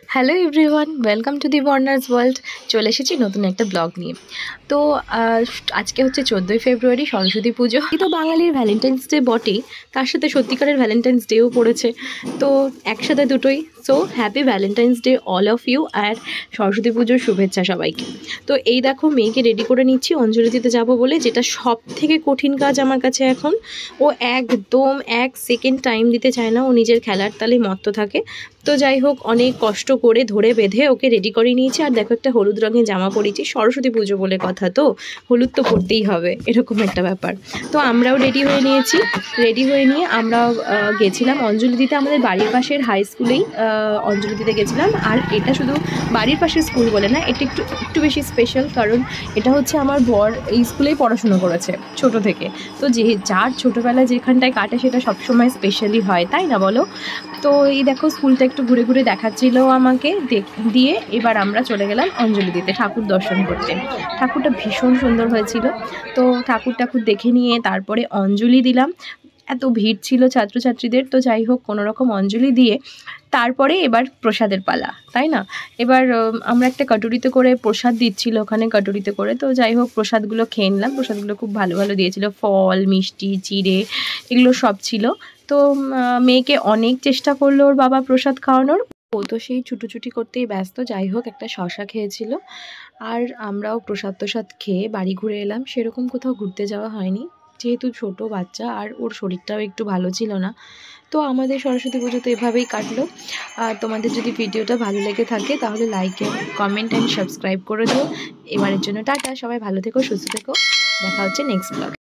Hello everyone, welcome to the wonders world. চলে এসেছি নতুন একটা ব্লগ নিয়ে। তো আজকে হচ্ছে 14ই ফেব্রুয়ারি, সরস্বতী পুজো। এই তো বাঙালির ভ্যালেন্টাইন্স ডে বটেই, তার সাথে সত্যিকারের ভ্যালেন্টাইন্স ডেও পড়েছে। তো একসাথে দুটোই। So happy Valentine's Day all of you, আর সরস্বতী পুজোর শুভেচ্ছা সবাইকে। তো এই দেখো, মেয়েকে রেডি করে নিচ্ছি অঞ্জলি দিতে যাবো বলে, যেটা সব থেকে কঠিন কাজ আমার কাছে এখন। ও একদম 1 সেকেন্ড টাইম দিতে চায় না, ও নিজের খেলার তালে মত্ত থাকে। তো যাই হোক, অনেক কষ্ট করে ধরে বেঁধে ওকে রেডি করে নিয়েছি। আর দেখো, একটা হলুদ রঙের জামা পরেছি, সরস্বতী পুজো বলে কথা, তো হলুদ তো পরতেই হবে, এরকম একটা ব্যাপার। তো আমরাও রেডি হয়ে নিয়েছি। রেডি হয়ে নিয়ে আমরাও গেছিলাম অঞ্জলি দিতে। আমাদের বাড়ির পাশের হাই স্কুলেই অঞ্জলি দিতে গেছিলাম। আর এটা শুধু বাড়ির পাশের স্কুল বলে না, এটা একটু বেশি স্পেশাল, কারণ এটা হচ্ছে আমার বর এই স্কুলেই পড়াশুনো করেছে ছোট থেকে। তো যার ছোটোবেলা যেখানটায় কাটে সেটা সবসময় স্পেশালি হয়, তাই না বলো? তো এই দেখো, স্কুলটা একটু ঘুরে ঘুরে দেখাচ্ছিল আমাকে, দিয়ে এবার আমরা চলে গেলাম অঞ্জলি দিতে, ঠাকুর দর্শন করতে। ঠাকুরটা ভীষণ সুন্দর হয়েছিল। তো ঠাকুর দেখে নিয়ে তারপরে অঞ্জলি দিলাম। এত ভিড় ছিল ছাত্রছাত্রীদের, তো যাই হোক কোনো রকম অঞ্জলি দিয়ে তারপরে এবার প্রসাদের পালা, তাই না? এবার আমরা একটা কাটুরিতে করে প্রসাদ দিচ্ছিল ওখানে, কাটুরিতে করে। তো যাই হোক, প্রসাদগুলো খেয়ে নিলাম। প্রসাদগুলো খুব ভালো ভালো দিয়েছিল, ফল, মিষ্টি, চিড়ে, এগুলো সব ছিল। তো মেয়েকে অনেক চেষ্টা করলো ওর বাবা প্রসাদ খাওয়ানোর, ও তো সেই ছুটোছুটি করতেই ব্যস্ত। যাই হোক, একটা শশা খেয়েছিল। আর আমরাও প্রসাদ খেয়ে বাড়ি ঘুরে এলাম। সেরকম কোথাও ঘুরতে যাওয়া হয়নি, যেহেতু ছোট বাচ্চা আর ওর শরীরটাও একটু ভালো ছিল না। তো আমাদের সরস্বতী পুজো তো এভাবেই কাটলো। আর তোমাদের যদি ভিডিওটা ভালো লেগে থাকে তাহলে লাইক, কমেন্ট অ্যান্ড সাবস্ক্রাইব করে দিও। এবারের জন্য টাটা, সবাই ভালো থেকো, সুস্থ থেকো। দেখা হচ্ছে নেক্সট ব্লগ।